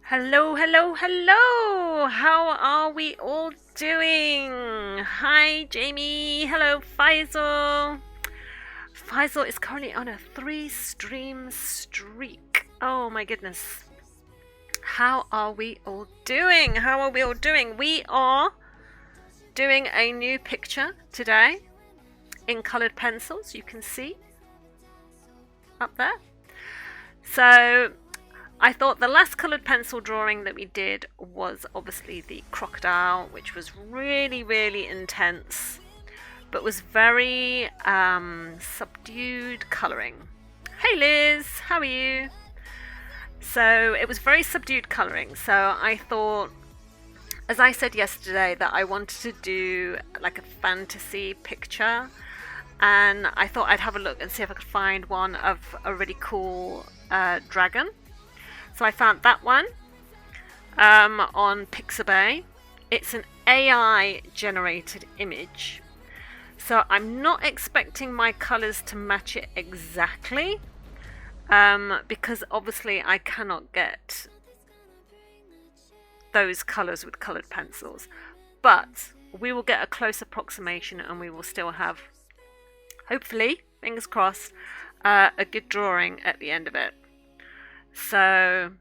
Hello, hello, hello! How are we all doing? Hi, Jamie. Hello, Faisal. Faisal is currently on a 3 stream streak. Oh my goodness. How are we all doing? How are we all doing? We are doing a new picture today in colored pencils. You can see up there. So I thought the last coloured pencil drawing that we did was obviously the crocodile, which was really, really intense, but was very subdued colouring. Hey Liz, how are you? So it was very subdued colouring. So I thought, as I said yesterday, that I wanted to do like a fantasy picture. And I thought I'd have a look and see if I could find one of a really cool dragon. So I found that one on Pixabay. It's an AI generated image. So I'm not expecting my colours to match it exactly because obviously I cannot get those colours with coloured pencils. But we will get a close approximation and we will still have, hopefully, fingers crossed, a good drawing at the end of it. So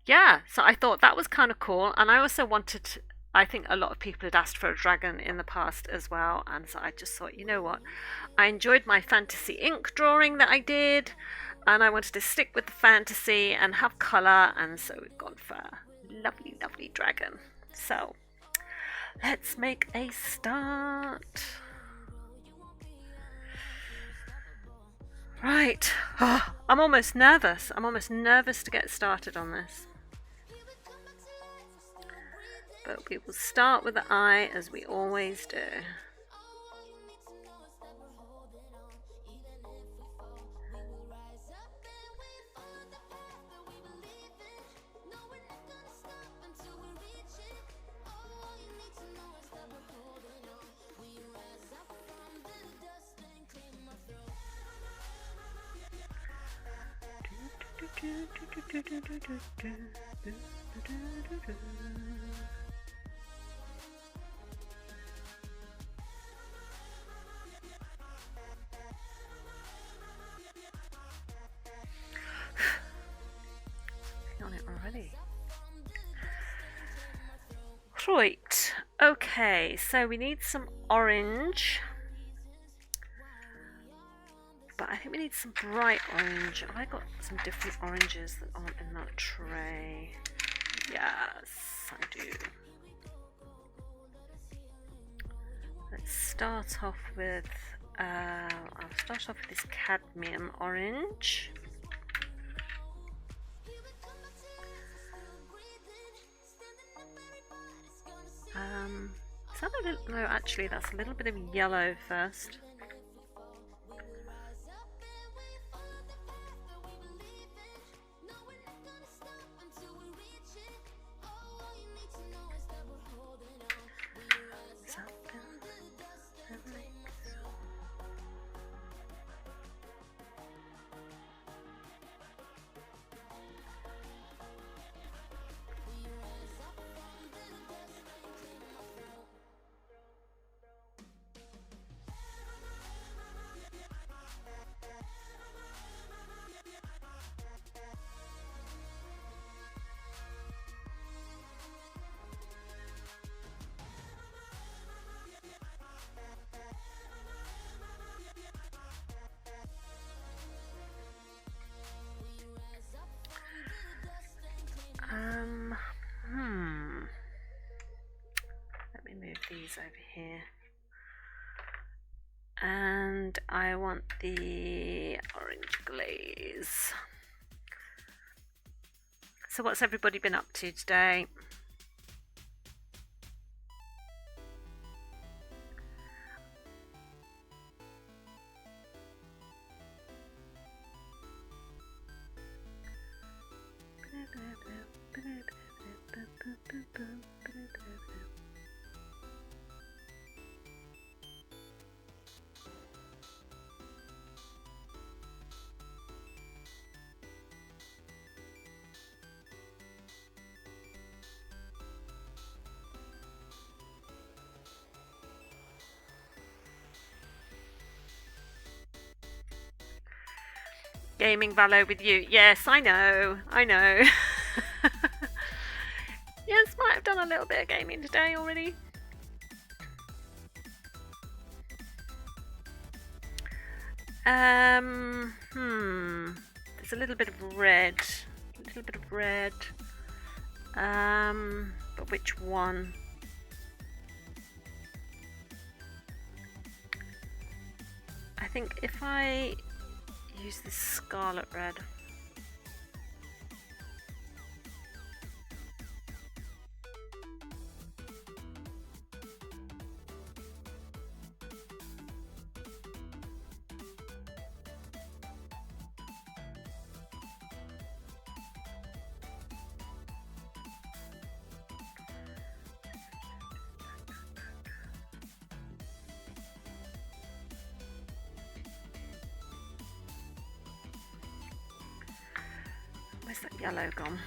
yeah, so I thought that was kind of cool, and I also wanted to, I think a lot of people had asked for a dragon in the past as well, and so I just thought, you know what, I enjoyed my fantasy ink drawing that I did, and I wanted to stick with the fantasy and have colour, and so we've gone for a lovely, lovely dragon. So let's make a start. Right. Oh, I'm almost nervous. I'm almost nervous to get started on this. But we will start with the eye as we always do. On it already. Right, okay, so we need some orange. But I think we need some bright orange. Have I got some different oranges that aren't in that tray? Yes, I do. Let's start off with, I'll start off with this cadmium orange. Is that a little, no, actually that's a little bit of yellow first. Let me move these over here. And I want the orange glaze. So what's everybody been up to today? Gaming Valo with you. Yes, I know. I know. Yes, might have done a little bit of gaming today already. There's a little bit of red. A little bit of red. But which one? I think if I use this Scarlet red. Where's that yellow gone?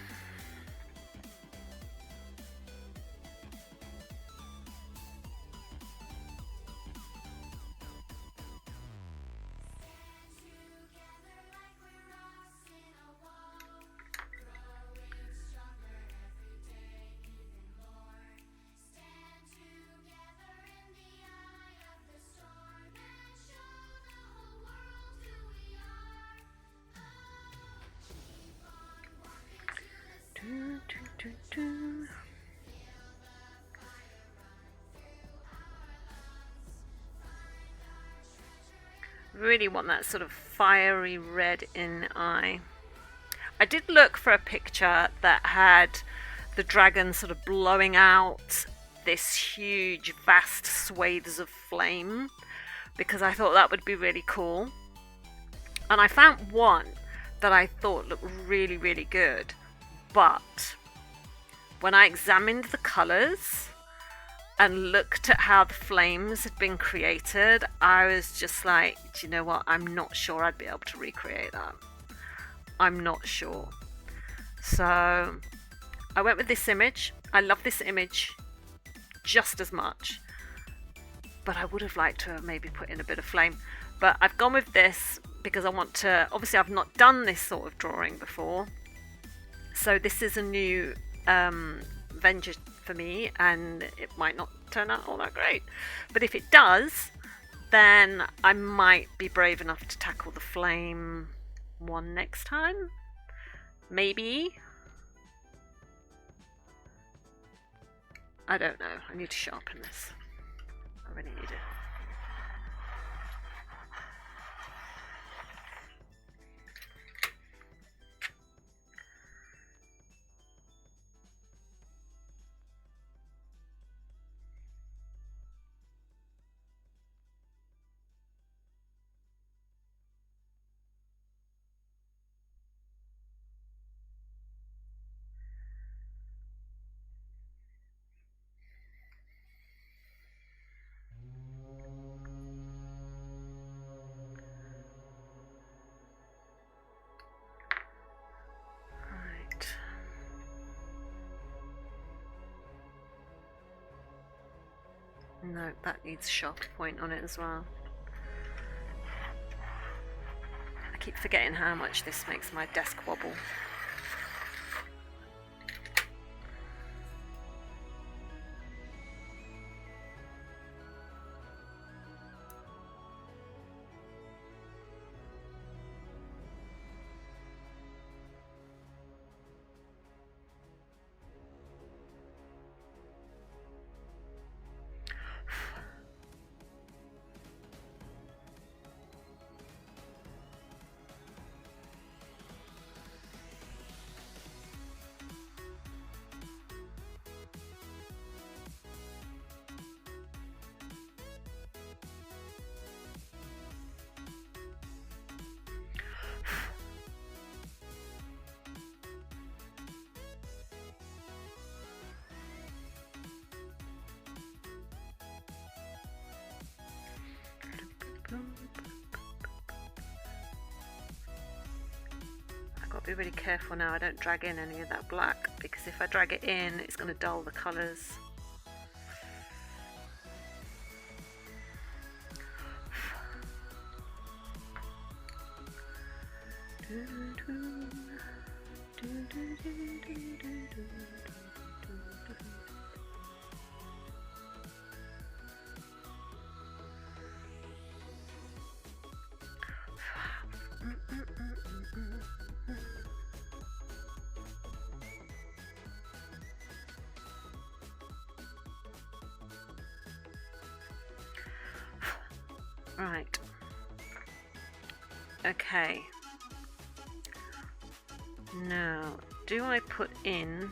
Really want that sort of fiery red in the eye. I did look for a picture that had the dragon sort of blowing out this huge vast swathes of flame, because I thought that would be really cool. And I found one that I thought looked really, really good, but when I examined the colours and looked at how the flames had been created, I was just like, do you know what? I'm not sure I'd be able to recreate that. I'm not sure. So I went with this image. I love this image just as much, but I would have liked to have maybe put in a bit of flame. But I've gone with this because I want to, obviously I've not done this sort of drawing before. So this is a new venture for me, and it might not turn out all that great, but if it does, then I might be brave enough to tackle the flame one next time, maybe. I don't know. I need to sharpen this. I really need it. No, that needs a sharper point on it as well. I keep forgetting how much this makes my desk wobble. I've got to be really careful now I don't drag in any of that black, because if I drag it in, it's going to dull the colours. Right. Okay. Now, do I put in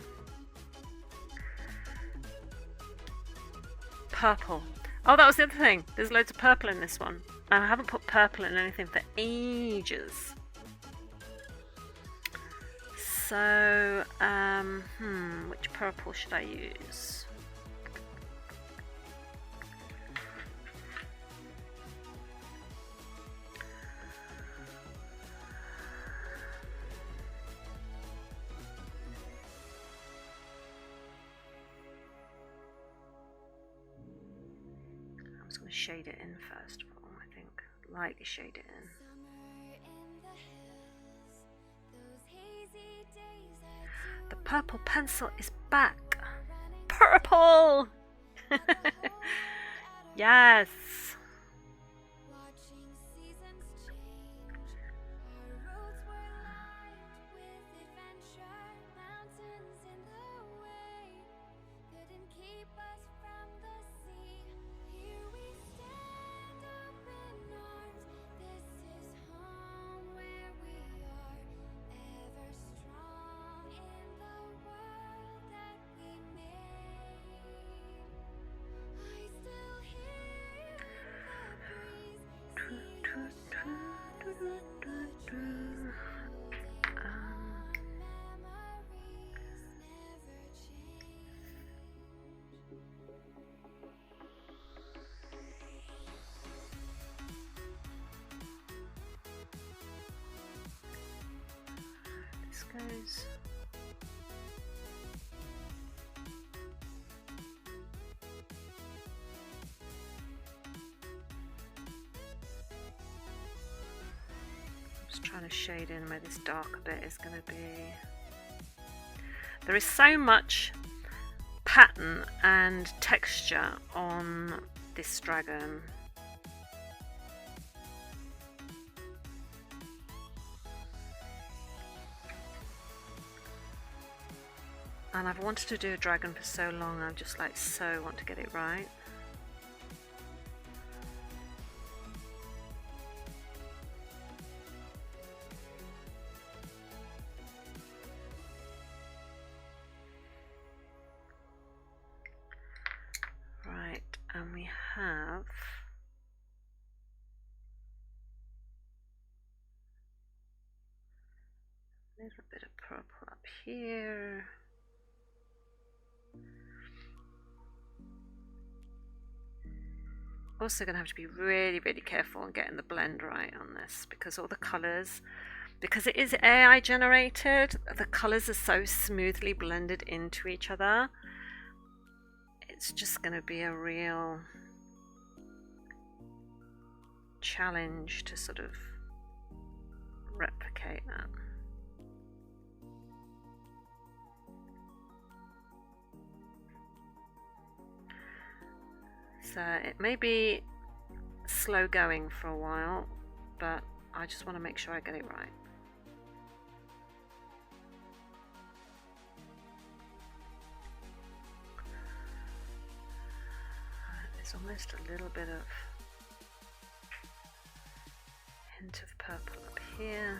purple? Oh, that was the other thing. There's loads of purple in this one. And I haven't put purple in anything for ages. So, which purple should I use? I'm just going to shade it in first of all, I think. Lightly shade it in. The purple pencil is back. Purple! Yes! This goes. Just trying to shade in where this darker bit is going to be. There is so much pattern and texture on this dragon. And I've wanted to do a dragon for so long, I just like so want to get it right. Right, and we have a little bit of purple up here. Also going to have to be really careful on getting the blend right on this, because all the colours, because it is AI generated, the colours are so smoothly blended into each other. It's just going to be a real challenge to sort of replicate that. So it may be slow going for a while, but I just want to make sure I get it right. There's almost a little bit of hint of purple up here.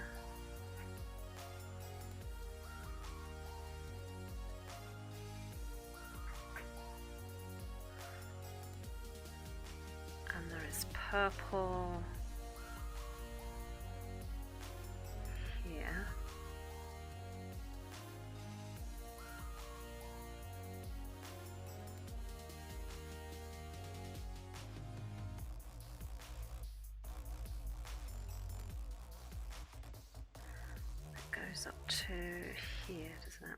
And there is purple here. It goes up to here, doesn't it?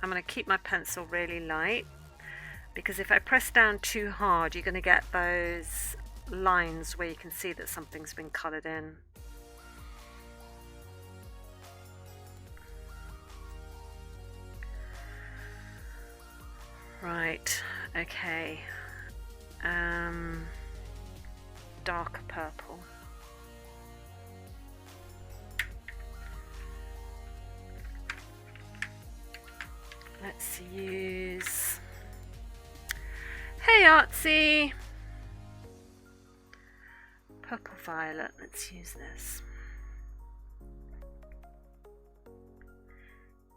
I'm going to keep my pencil really light because if I press down too hard, you're going to get those lines where you can see that something's been coloured in. Right, okay. Darker purple. Let's use... Hey Artsy! Purple violet, let's use this.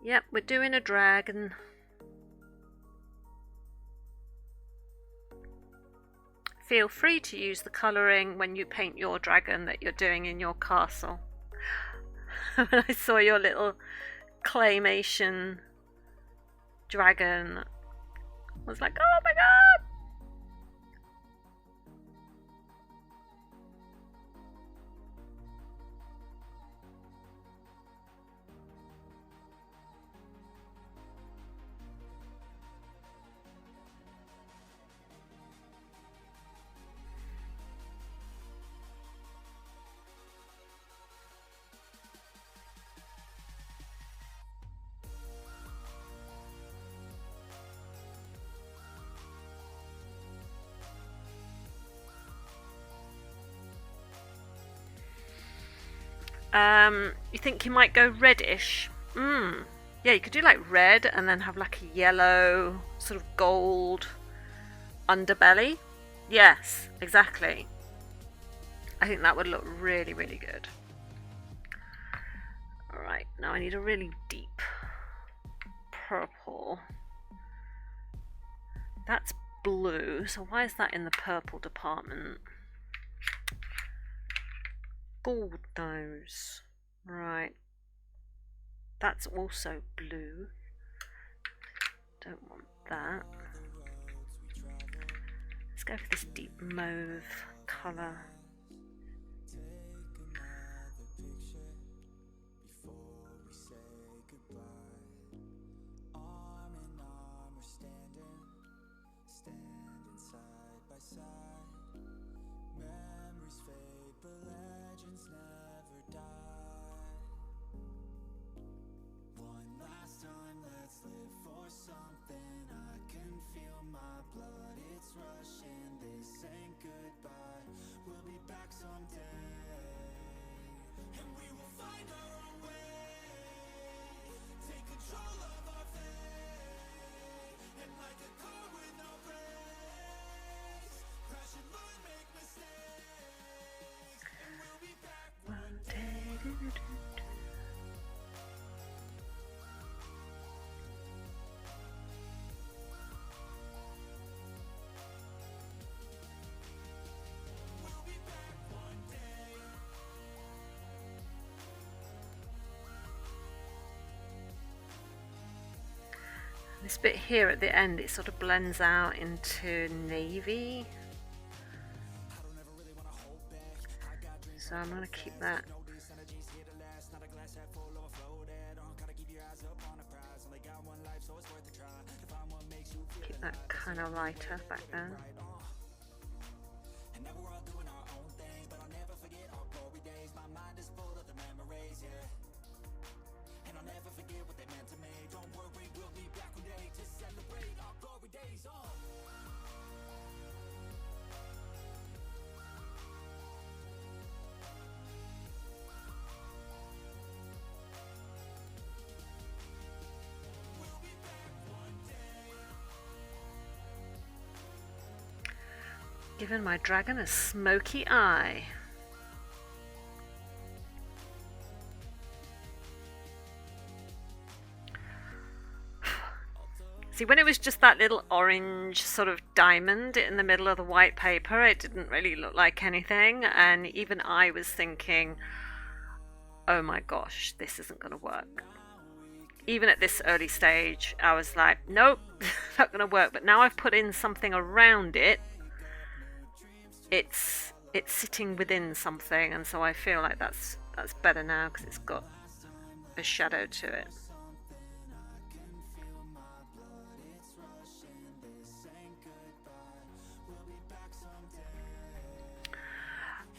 Yep, we're doing a dragon. Feel free to use the colouring when you paint your dragon that you're doing in your castle. When I saw your little claymation dragon, I was like, oh my god! You think you might go reddish? Yeah, you could do like red and then have like a yellow, sort of gold underbelly. Yes, exactly. I think that would look really, really good. Alright, now I need a really deep purple. That's blue, so why is that in the purple department? Gold nose. Right. That's also blue. Don't want that. Let's go for this deep mauve colour. This bit here at the end, it sort of blends out into navy. So I'm going to keep that. Keep that kind of lighter back there. Giving my dragon a smoky eye. See, when it was just that little orange sort of diamond in the middle of the white paper, it didn't really look like anything, and even I was thinking, oh my gosh, this isn't going to work. Even at this early stage, I was like, nope, not going to work. But now I've put in something around it. It's sitting within something, and so I feel like that's better now because it's got a shadow to it.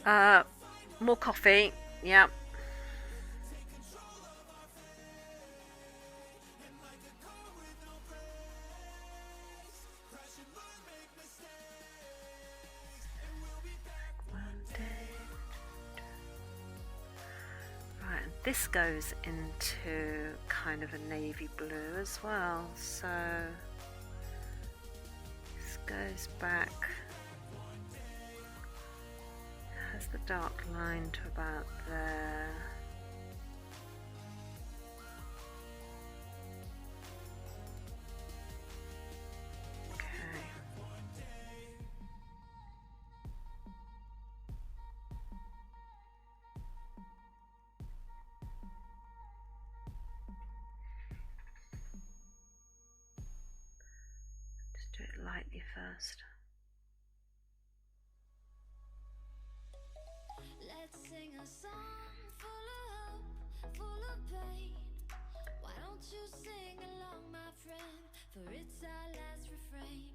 More coffee. Yeah. Right, and this goes into kind of a navy blue as well. So this goes back. Has the dark line to about there. Do it lightly first. Let's sing a song full of hope, full of pain. Why don't you sing along, my friend? For it's our last refrain.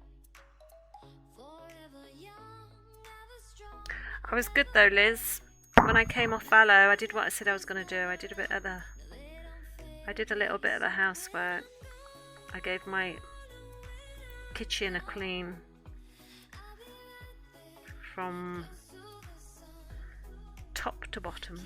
Forever young, ever strong. I was good though, Liz. When I came off Valo, I did what I said I was going to do. I did a little bit of the housework. I gave my kitchen a clean from top to bottom.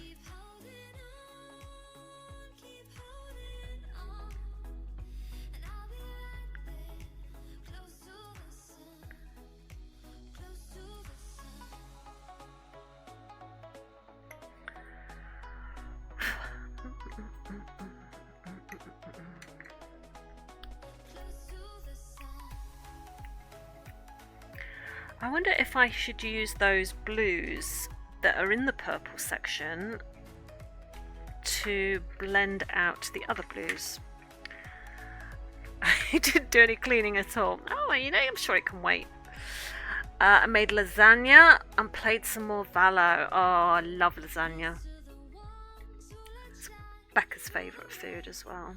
I wonder if I should use those blues that are in the purple section to blend out the other blues. I didn't do any cleaning at all. Oh, you know, I'm sure it can wait. I made lasagna and played some more Valo. Oh, I love lasagna. It's Becca's favourite food as well.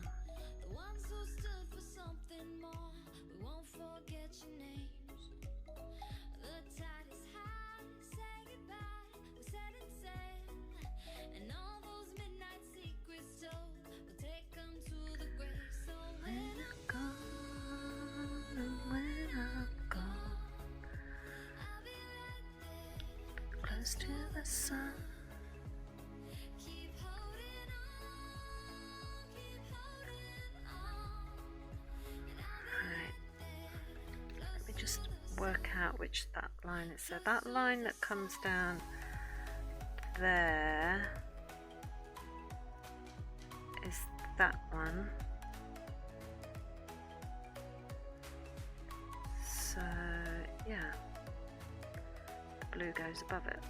To the sun. Right. Let me just work out which that line is. So that line that comes down there is that one. So yeah, the blue goes above it.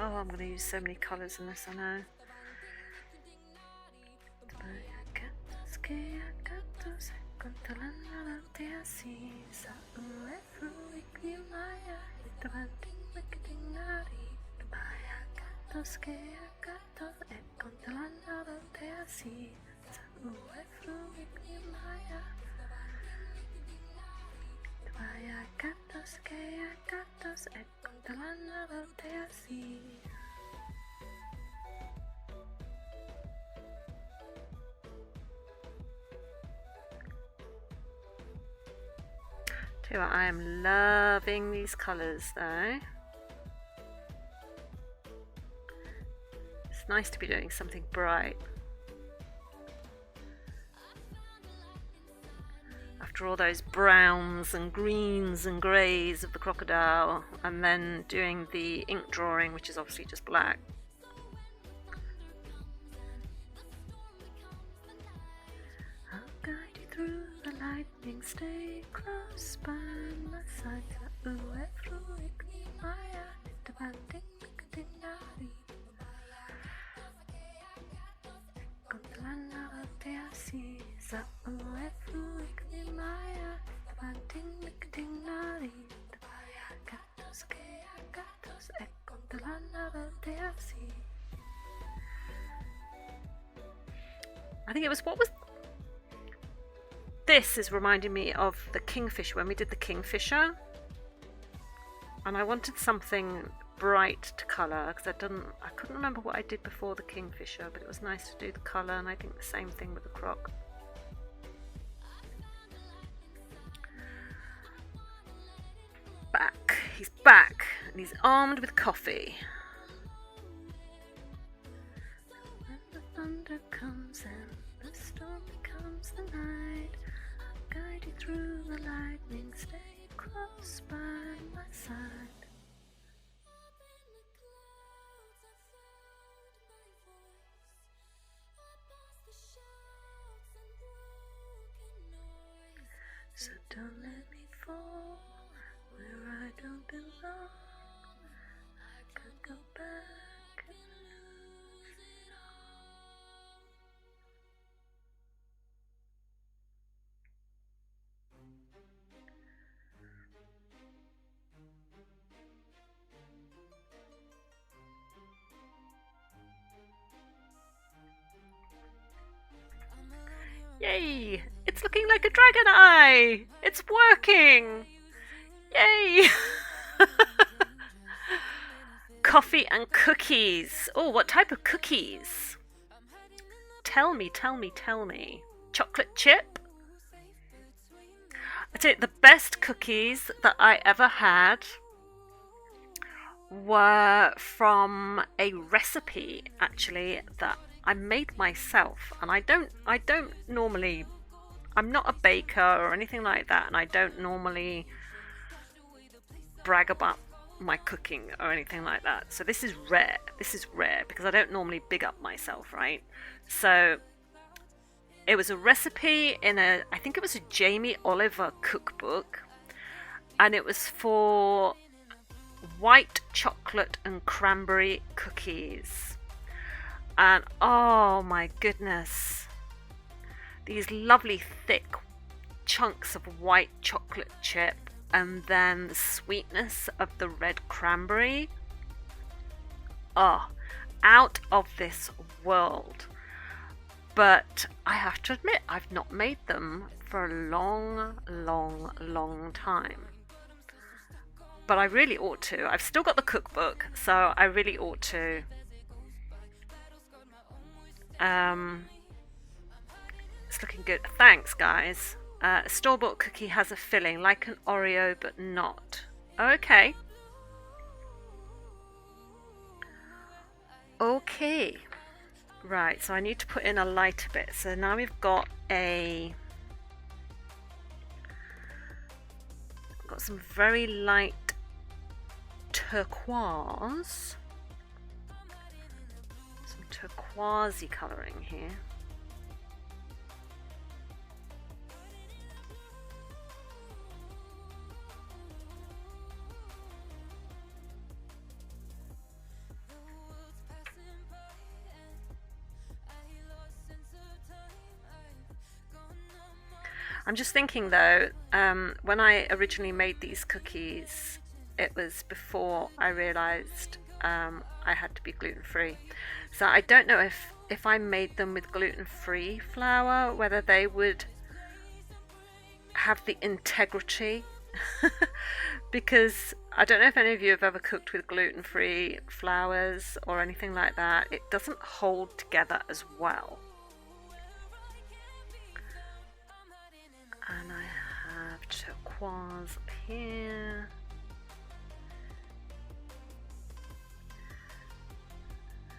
Oh, I'm going to use so many colours in this, I know. Tell you what, I am loving these colours though. It's nice to be doing something bright. After all those browns and greens and greys of the crocodile, and then doing the ink drawing, which is obviously just black. I'll guide you through the lightning, stay close by my side. I think it was, what was this is reminding me of the Kingfisher, when we did the Kingfisher, and I wanted something bright to colour because I couldn't remember what I did before the Kingfisher, but it was nice to do the colour, and I think the same thing with the croc. Back, he's back, and he's armed with coffee. When the thunder comes and the storm becomes the night, I'll guide you through the lightning, stay close by my side. So don't let me fall where I don't belong. I could go back and lose it all. Yay! It's looking like a dragon eye! It's working! Yay! Coffee and cookies. Oh, what type of cookies? Tell me, tell me, tell me. Chocolate chip? I tell you, the best cookies that I ever had were from a recipe, actually, that I made myself, and I don't normally, I'm not a baker or anything like that, and I don't normally brag about my cooking or anything like that. So this is rare because I don't normally big up myself, right? So it was a recipe in I think it was a Jamie Oliver cookbook, and it was for white chocolate and cranberry cookies. And oh my goodness, these lovely thick chunks of white chocolate chip, and then the sweetness of the red cranberry. Oh, out of this world. But I have to admit, I've not made them for a long time. But I really ought to. I've still got the cookbook, so I really ought to. It's looking good. Thanks, guys. A store-bought cookie has a filling like an Oreo, but not. Okay. Okay. Right, so I need to put in a lighter bit. So now we've got some very light turquoise. Some turquoisey colouring here. I'm just thinking though, when I originally made these cookies, it was before I realised I had to be gluten-free. So I don't know if I made them with gluten-free flour, whether they would have the integrity. Because I don't know if any of you have ever cooked with gluten-free flours or anything like that. It doesn't hold together as well. And I have turquoise up here.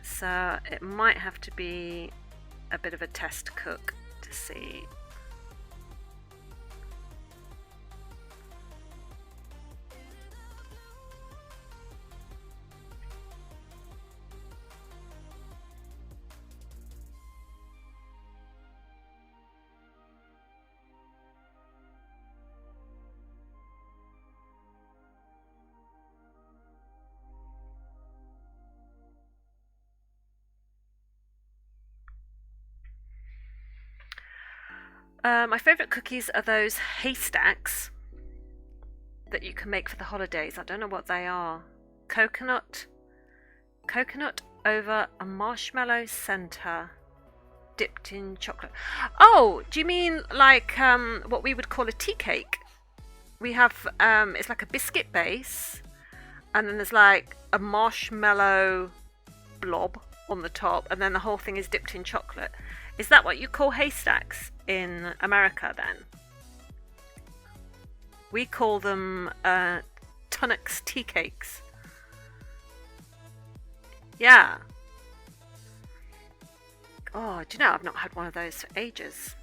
So it might have to be a bit of a test cook to see. My favourite cookies are those haystacks that you can make for the holidays. I don't know what they are. Coconut over a marshmallow centre dipped in chocolate. Oh, do you mean like what we would call a tea cake? We have it's like a biscuit base, and then there's like a marshmallow blob on the top, and then the whole thing is dipped in chocolate. Is that what you call haystacks in America then? We call them Tunnocks tea cakes. Yeah. Oh, do you know, I've not had one of those for ages.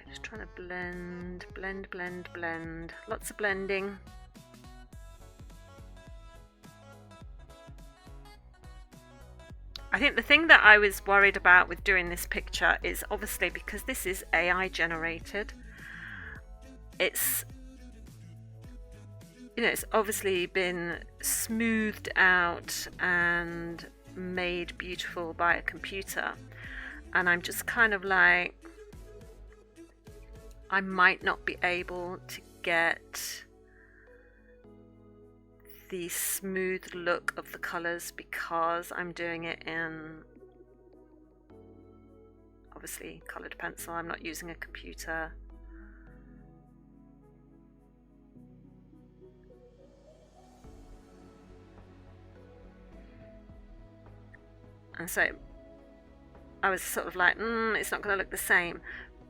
Just trying to blend. Lots of blending. I think the thing that I was worried about with doing this picture is obviously because this is AI generated. It's obviously been smoothed out and made beautiful by a computer. And I'm just kind of like, I might not be able to get the smooth look of the colours because I'm doing it in obviously coloured pencil. I'm not using a computer. And so I was sort of like, it's not going to look the same.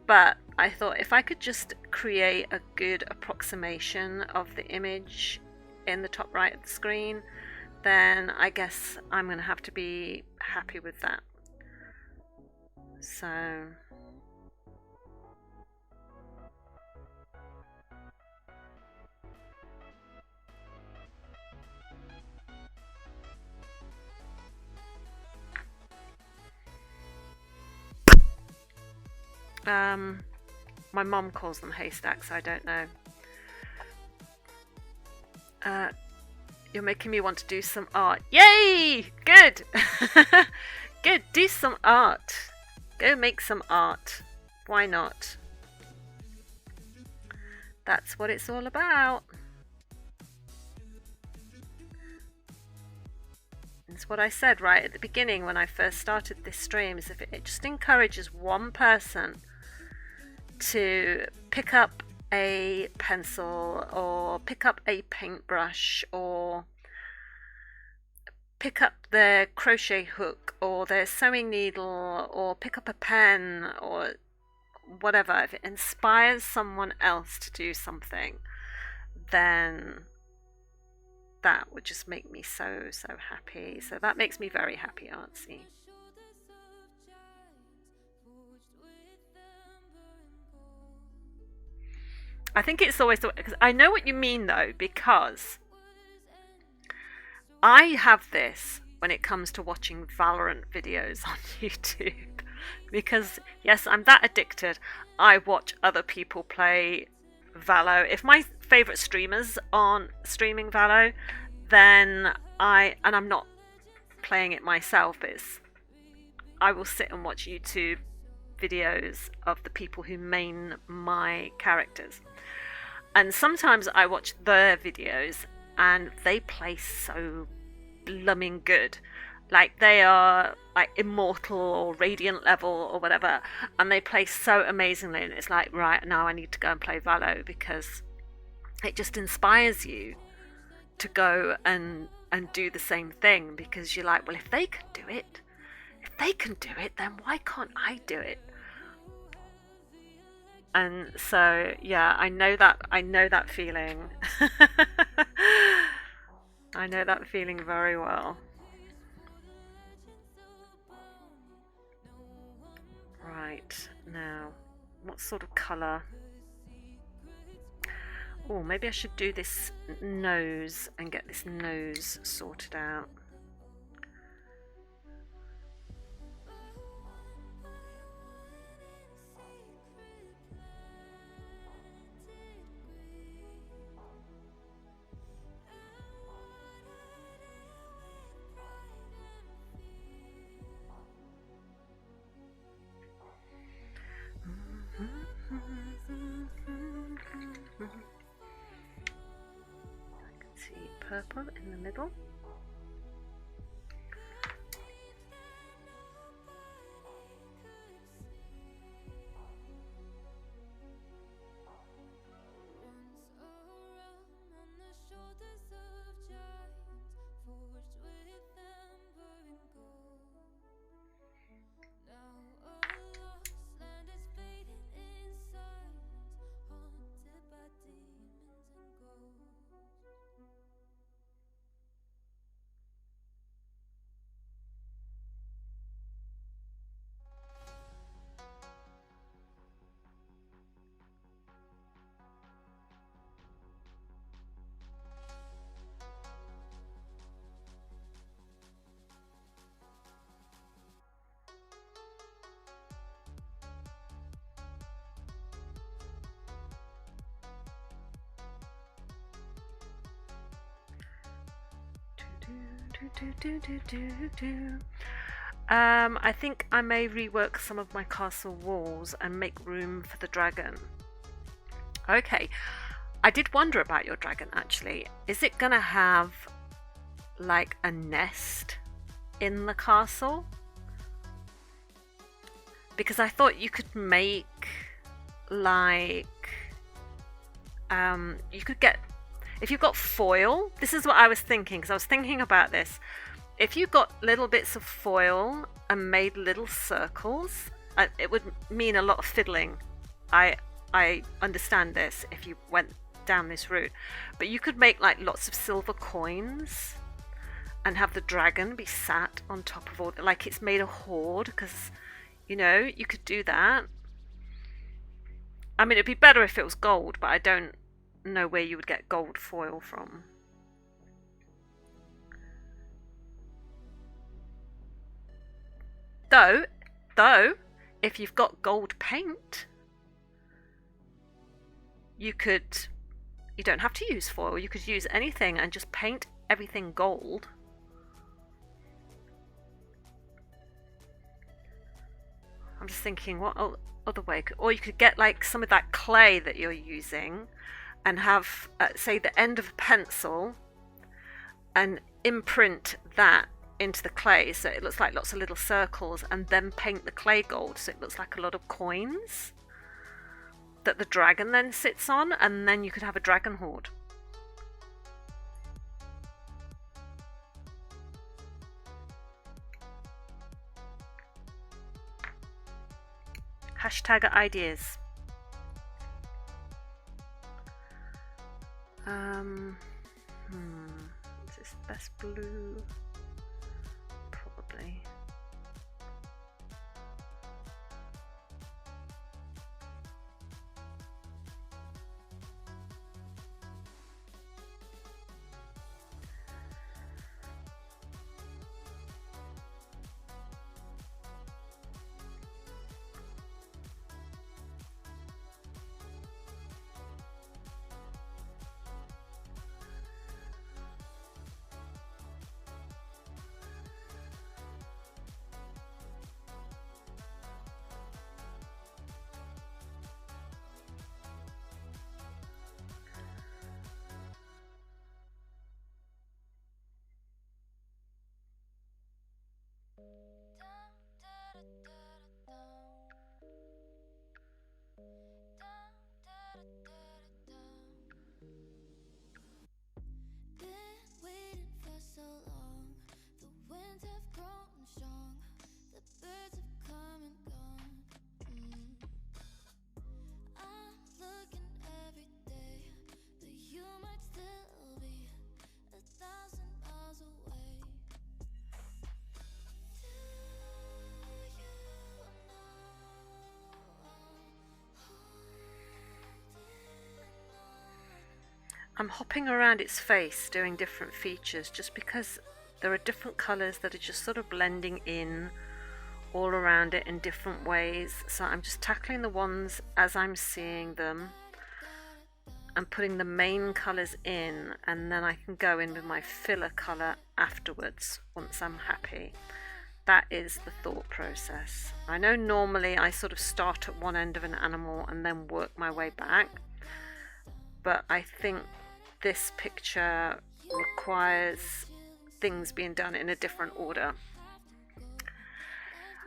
But I thought if I could just create a good approximation of the image in the top right of the screen, then I guess I'm going to have to be happy with that. So my mum calls them haystacks, I don't know. You're making me want to do some art. Yay! Good! Good, do some art. Go make some art. Why not? That's what it's all about. It's what I said right at the beginning when I first started this stream, is if it just encourages one person to pick up a pencil or pick up a paintbrush or pick up their crochet hook or their sewing needle or pick up a pen or whatever, if it inspires someone else to do something, then that would just make me so happy. So that makes me very happy, Artsy. I think it's always because I know what you mean though, because I have this when it comes to watching Valorant videos on YouTube. Because yes, I'm that addicted. I watch other people play Valo. If my favourite streamers aren't streaming Valo, then I'm not playing it myself, I will sit and watch YouTube videos of the people who main my characters. And sometimes I watch their videos and they play so blooming good. Like they are like immortal or radiant level or whatever, and they play so amazingly, and it's like, right, now I need to go and play Valo because it just inspires you to go and do the same thing, because you're like, well, if they can do it, then why can't I do it? And so, yeah, I know that feeling. I know that feeling very well. Right, now, what sort of colour? Oh, maybe I should do this nose and get this nose sorted out. Purple in the middle. I think I may rework some of my castle walls and make room for the dragon. Okay, I did wonder about your dragon actually. Is it gonna have like a nest in the castle? Because I thought you could make like you could get, if you've got foil, this is what I was thinking, because I was thinking about this. If you got little bits of foil and made little circles, it would mean a lot of fiddling. I understand this if you went down this route, but you could make like lots of silver coins and have the dragon be sat on top of all, like it's made a hoard, because you know, you could do that. I mean, it'd be better if it was gold, but I don't know where you would get gold foil from. Though, if you've got gold paint, you don't have to use foil. You could use anything and just paint everything gold. I'm just thinking, what other way? Or you could get like some of that clay that you're using and have, say, the end of a pencil and imprint that into the clay so it looks like lots of little circles, and then paint the clay gold so it looks like a lot of coins that the dragon then sits on, and then you could have a dragon hoard. Hashtag ideas. Is this the best blue? Probably. I'm hopping around its face doing different features just because there are different colours that are just sort of blending in all around it in different ways. So I'm just tackling the ones as I'm seeing them and putting the main colours in, and then I can go in with my filler colour afterwards once I'm happy. That is the thought process. I know normally I sort of start at one end of an animal and then work my way back, but I think this picture requires things being done in a different order.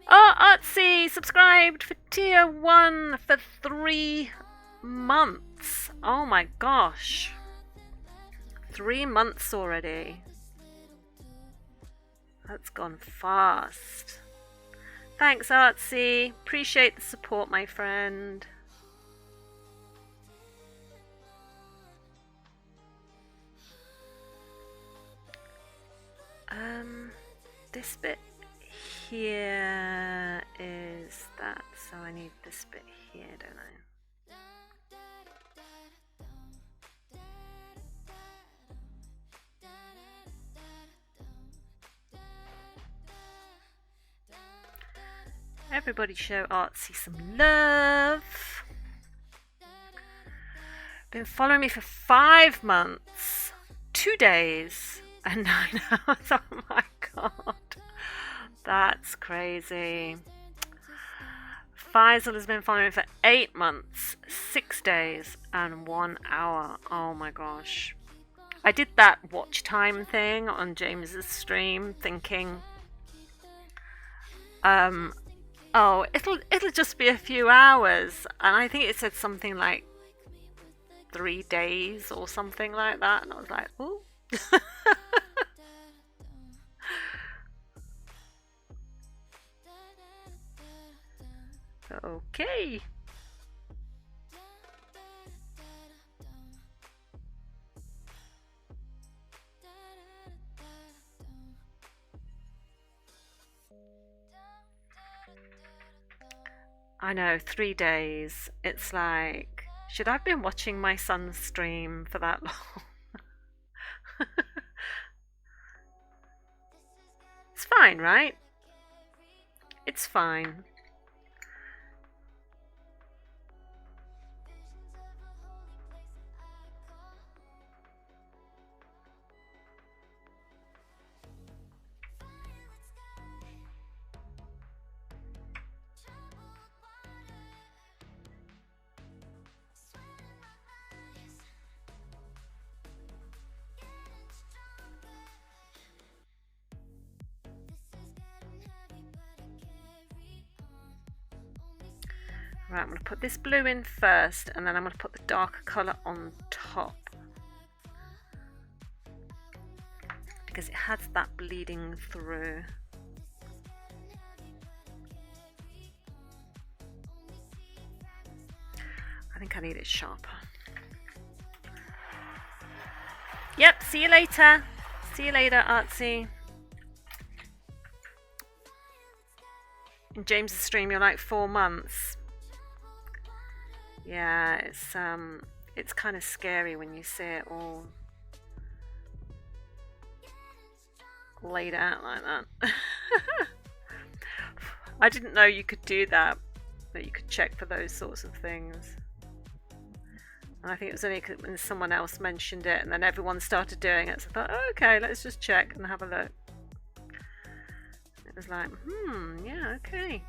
Oh, Artsy subscribed for tier 1 for 3 months. Oh my gosh. 3 months already. That's gone fast. Thanks, Artsy. Appreciate the support, my friend. This bit here is that, so I need this bit here, don't I? Everybody show Artsy some love. Been following me for 5 months, 2 days, and 9 hours. Oh my god. That's crazy. Faisal has been following me for 8 months, 6 days, and 1 hour. Oh my gosh. I did that watch time thing on James's stream thinking, oh, it'll just be a few hours, and I think it said something like 3 days or something like that, and I was like, ooh. Okay. I know, 3 days. It's like, should I have been watching my son's stream for that long? It's fine, right? It's fine. Right, I'm going to put this blue in first, and then I'm going to put the darker colour on top, because it has that bleeding through. I think I need it sharper. Yep, see you later. See you later, Artsy. In James's stream, you're like 4 months. Yeah, it's kind of scary when you see it all laid out like that. I didn't know you could do that you could check for those sorts of things. And I think it was only when someone else mentioned it, and then everyone started doing it, so I thought, oh, okay, let's just check and have a look. It was like, yeah, okay.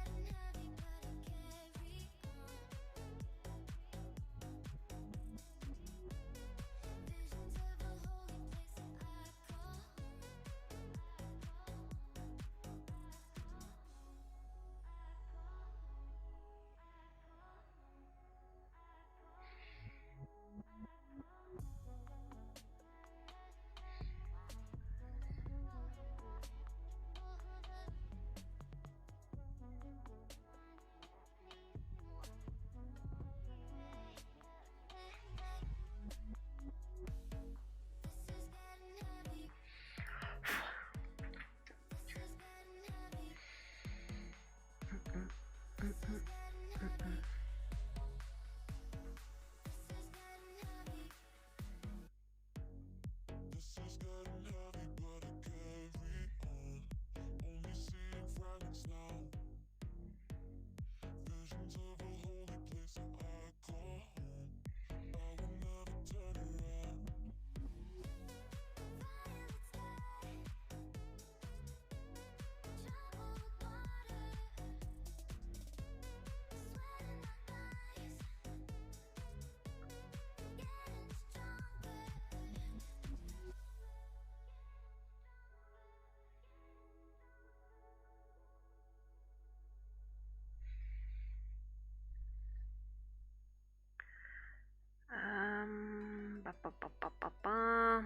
Ba, ba, ba, ba, ba, ba.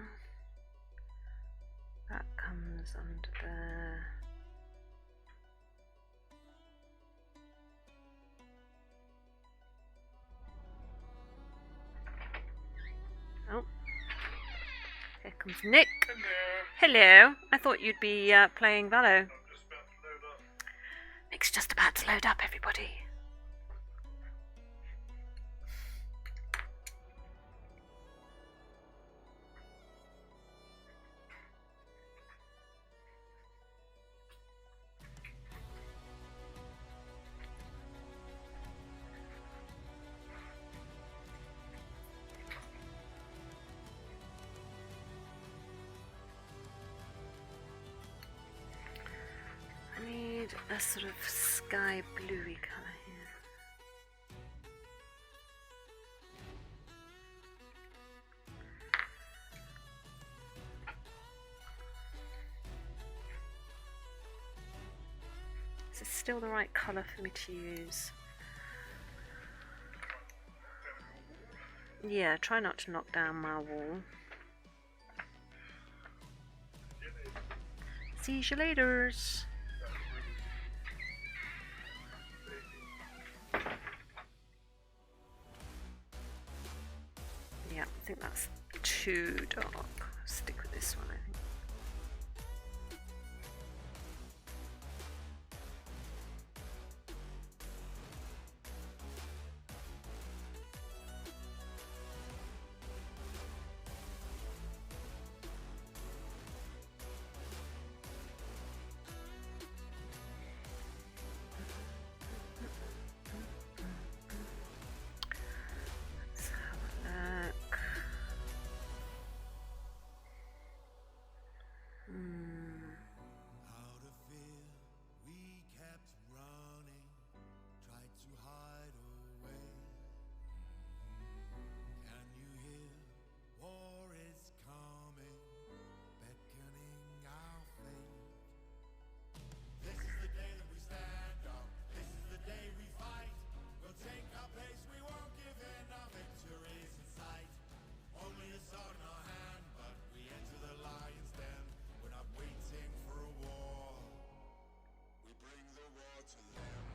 That comes under there. Oh, here comes Nick. Hello. I thought you'd be playing Valo. Nick's just about to load up, everybody. I need a sort of sky bluey colour here. Is this still the right colour for me to use? Yeah, try not to knock down my wall. See you later. Yeah, I think that's too dark. Stick with this one, I think. Let's have a look. Out of fear, we kept running, tried to hide away. Can you hear? War is coming, beckoning our fate. This is the day that we stand up, this is the day we fight. We'll take our place, we won't give in, our victory's in sight. Only a sword in our hand, but we enter the lion's den. We're not waiting for a war, we bring the war to them.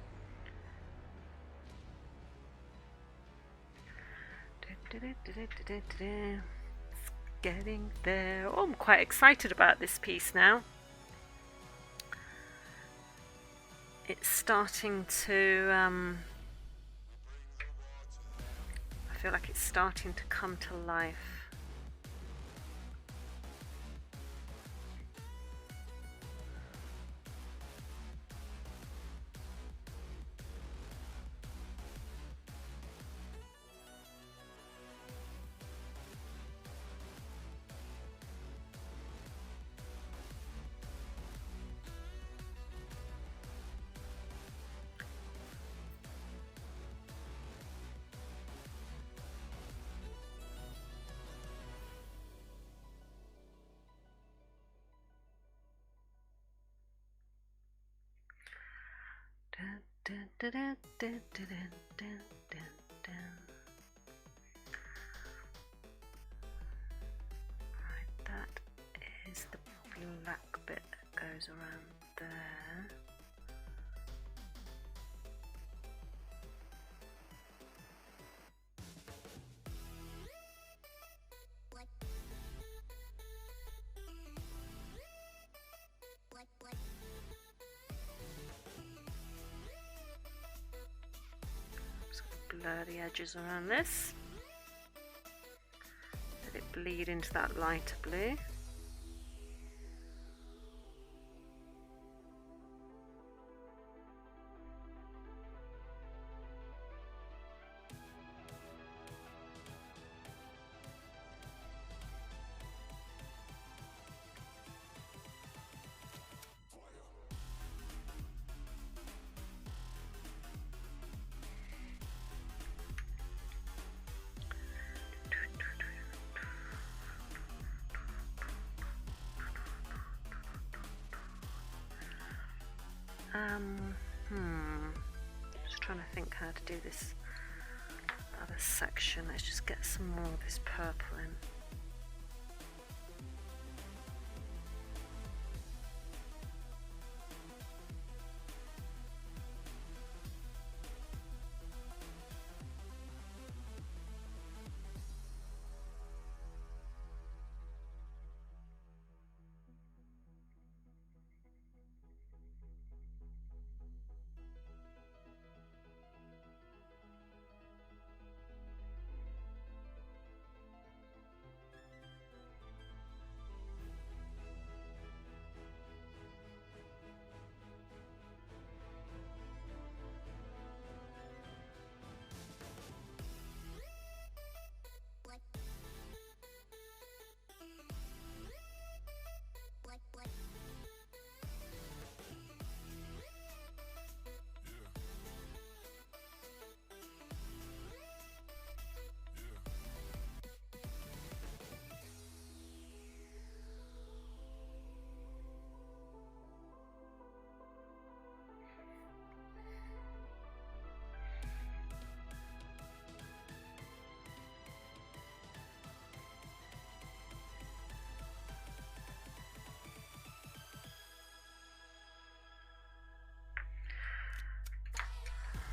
It's getting there. Oh, I'm quite excited about this piece now. It's starting to I feel like it's starting to come to life. Right, that is the black bit that goes around there. Blur the edges around this. Let it bleed into that lighter blue. Just trying to think how to do this other section. Let's just get some more of this purple in.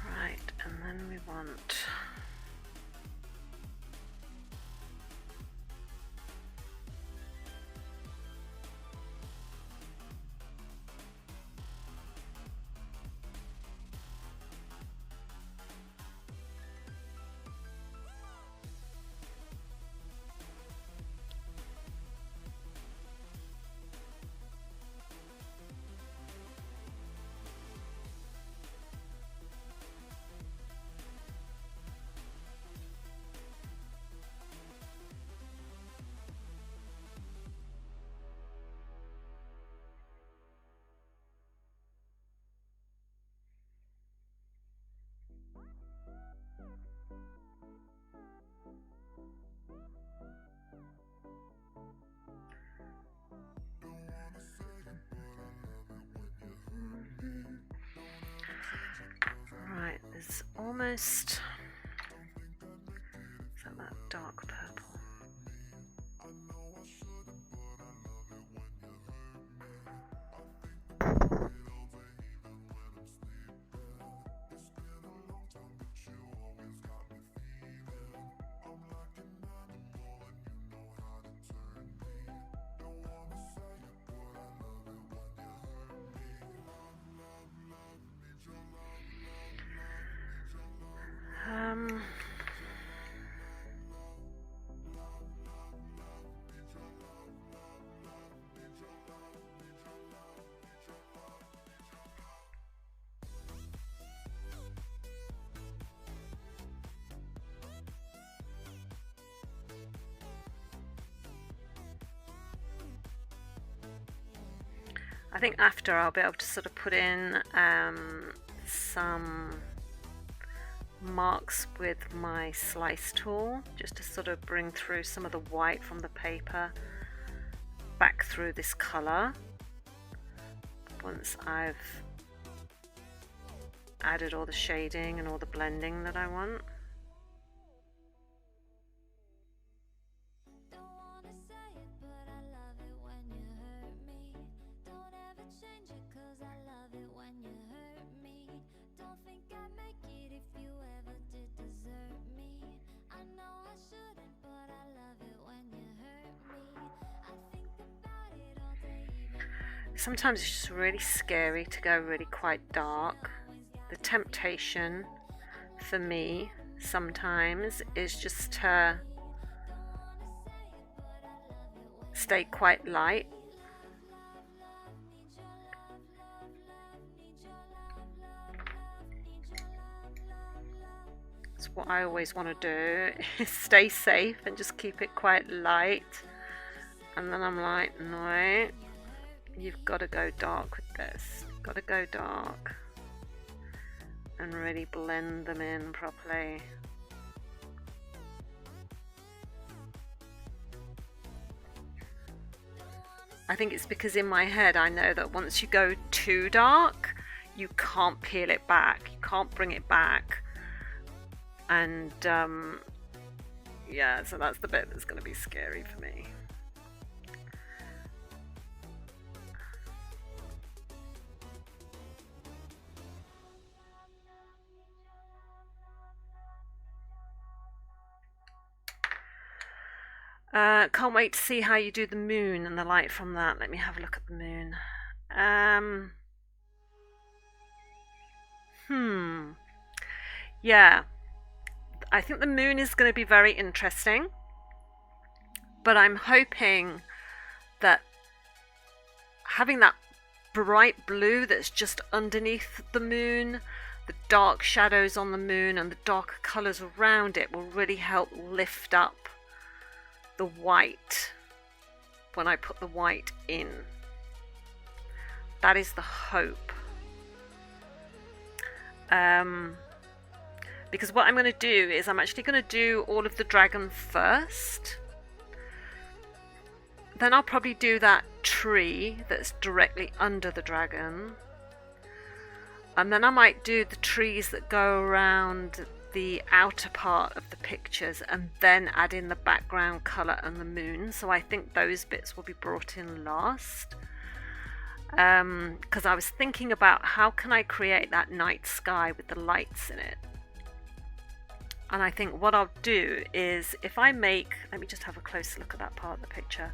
Right, and then we want right, there's almost that dark purple. I think after I'll be able to sort of put in some marks with my slice tool, just to sort of bring through some of the white from the paper back through this colour once I've added all the shading and all the blending that I want. Sometimes it's just really scary to go really quite dark. The temptation for me sometimes is just to stay quite light. That's what I always want to do, is stay safe and just keep it quite light. And then I'm like, no, you've got to go dark with this. Got to go dark and really blend them in properly. I think it's because in my head I know that once you go too dark, you can't peel it back, you can't bring it back. And yeah, so that's the bit that's going to be scary for me. Can't wait to see how you do the moon and the light from that. Let me have a look at the moon. Yeah, I think the moon is going to be very interesting, but I'm hoping that having that bright blue that's just underneath the moon, the dark shadows on the moon and the darker colours around it will really help lift up the white when I put the white in. That is the hope. Because what I'm going to do is I'm actually going to do all of the dragon first. Then I'll probably do that tree that's directly under the dragon. And then I might do the trees that go around the outer part of the pictures and then add in the background colour and the moon. So I think those bits will be brought in last. Because I was thinking about how can I create that night sky with the lights in it. And I think what I'll do is if I make, let me just have a close look at that part of the picture.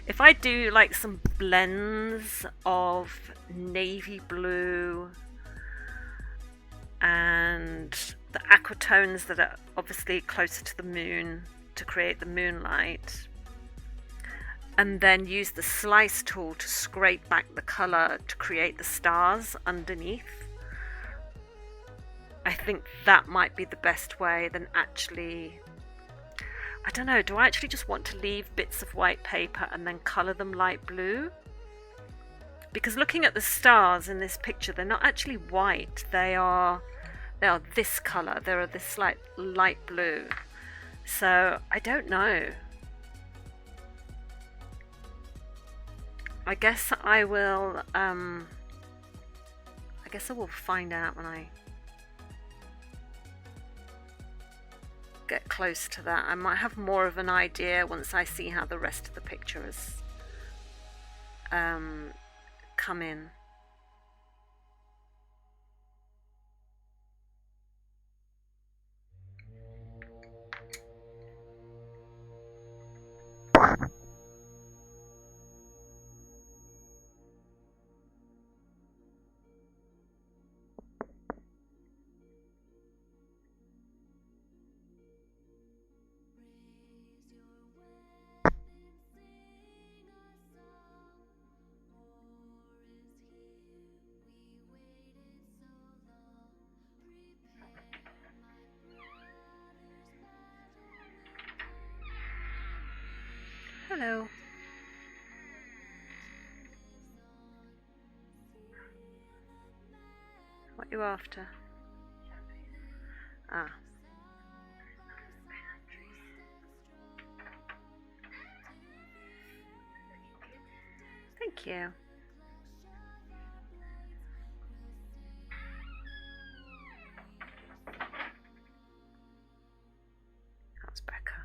If I do like some blends of navy blue and the aquatones that are obviously closer to the moon to create the moonlight, and then use the slice tool to scrape back the colour to create the stars underneath, I think that might be the best way than actually, I don't know, do I actually just want to leave bits of white paper and then colour them light blue? Because looking at the stars in this picture, they're not actually white, they are this colour, they're this like light blue. So I don't know. I guess I will find out when I get close to that. I might have more of an idea once I see how the rest of the picture has come in. Hello. What are you after? Ah. Thank you. That's Becca.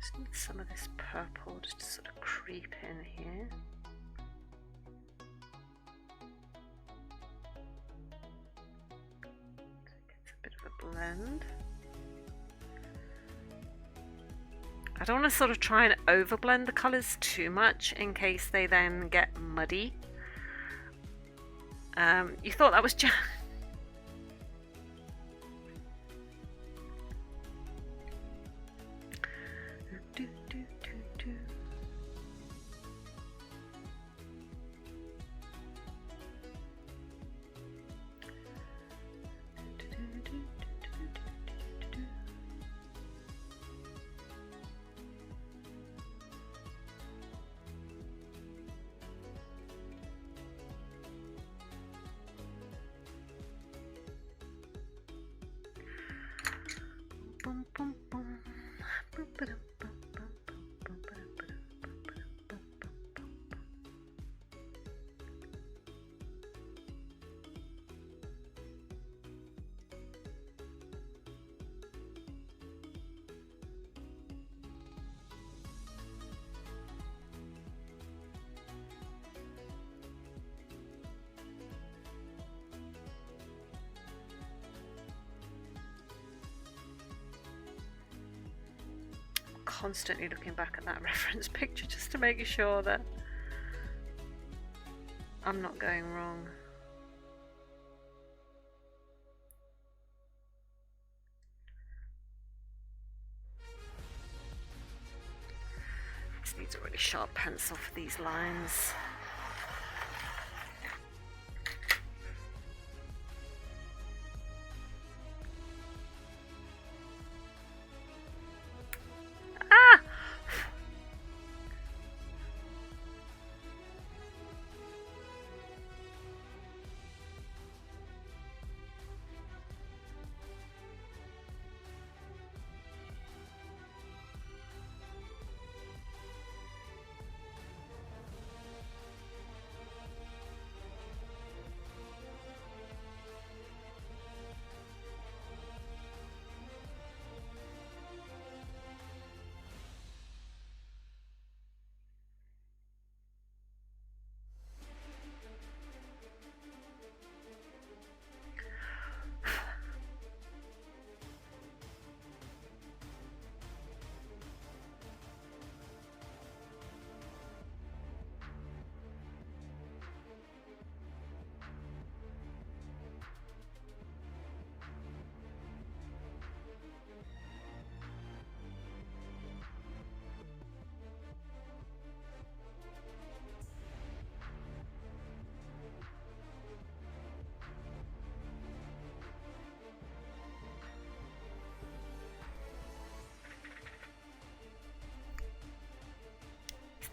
just need some of this purple just to sort of creep in here. So it gets a bit of a blend. I don't want to sort of try and overblend the colours too much in case they then get muddy. You thought that was just... Boom, boom, boom. Boom, ba-dum, bum, bum, bum, bum, ba-dum, ba-dum, bum, ba-dum, bum, bum, bum, bum. Constantly looking back at that reference picture just to make sure that I'm not going wrong. This needs a really sharp pencil for these lines.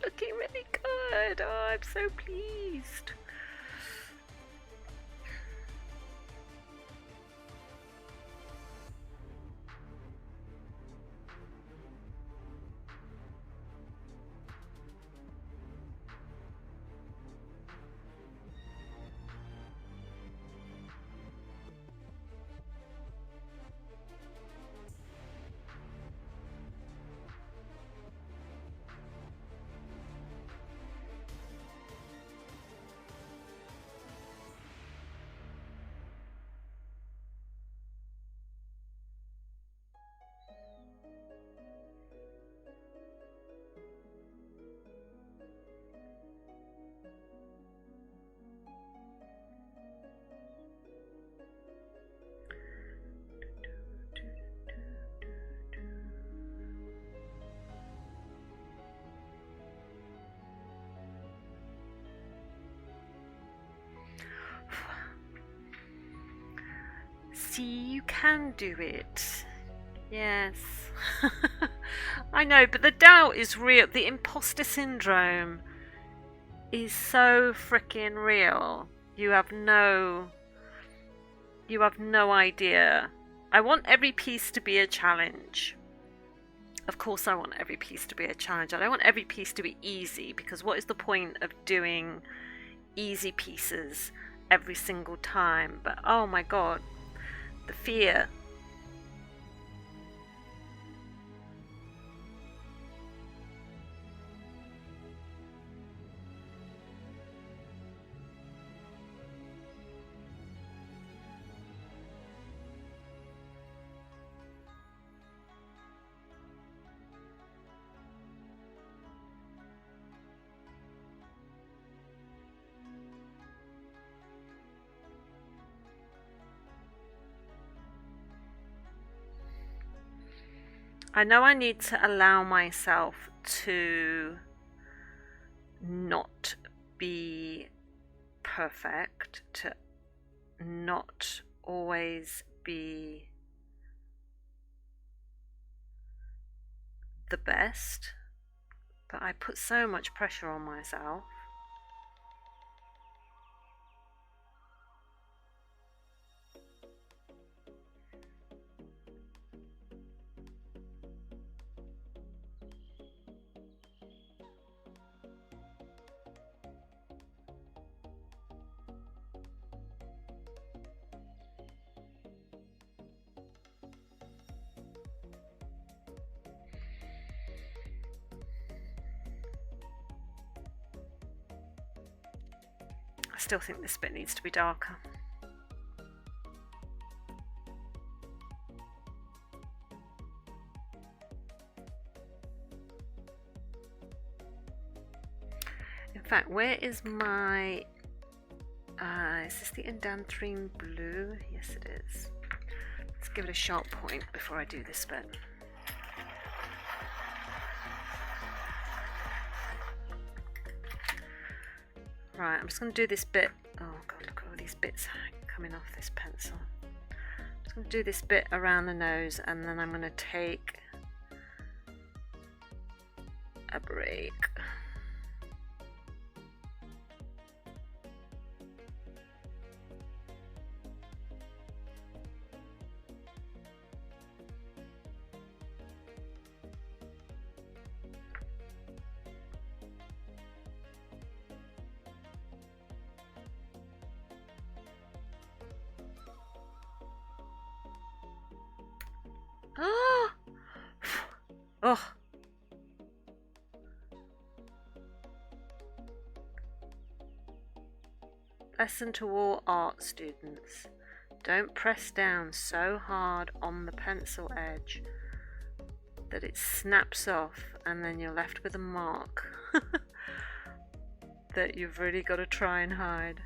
Looking really good. Oh, I'm so pleased. See, you can do it. Yes. I know, but the doubt is real. The imposter syndrome is so freaking real. You have no idea. I want every piece to be a challenge. Of course I want every piece to be a challenge. I don't want every piece to be easy, because what is the point of doing easy pieces every single time? But oh my god, the fear. I know I need to allow myself to not be perfect, to not always be the best, but I put so much pressure on myself. I still think this bit needs to be darker. In fact, where is my... is this the Indanthrene Blue? Yes, it is. Let's give it a sharp point before I do this bit. Right, I'm just going to do this bit. Oh god, look at all these bits coming off this pencil. I'm just going to do this bit around the nose, and then I'm going to take a break. Oh. Lesson to all art students. Don't press down so hard on the pencil edge that it snaps off and then you're left with a mark that you've really got to try and hide.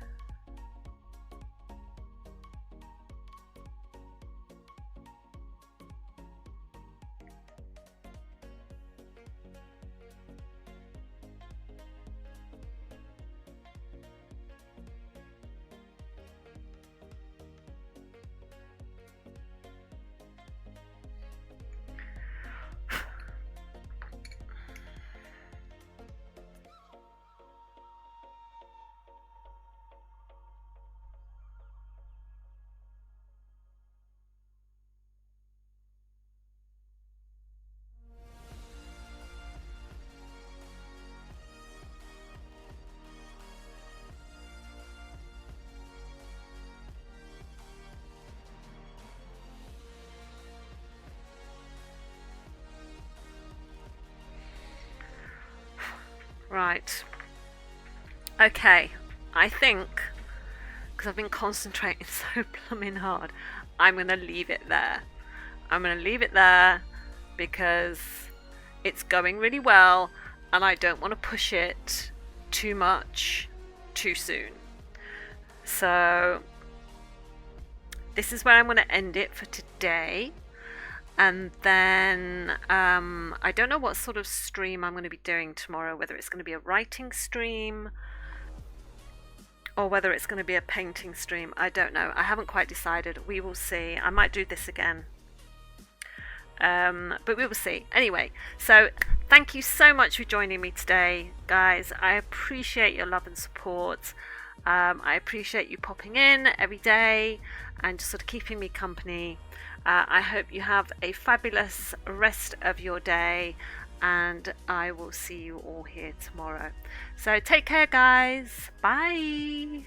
Right. Okay. I think, because I've been concentrating so plumbing hard, I'm going to leave it there. I'm going to leave it there because it's going really well and I don't want to push it too much too soon. So this is where I'm going to end it for today. And then I don't know what sort of stream I'm going to be doing tomorrow, whether it's going to be a writing stream or whether it's going to be a painting stream. I don't know. I haven't quite decided. We will see. I might do this again. But we will see. Anyway, so thank you so much for joining me today, guys. I appreciate your love and support. I appreciate you popping in every day and just sort of keeping me company. I hope you have a fabulous rest of your day, and I will see you all here tomorrow. So take care, guys. Bye.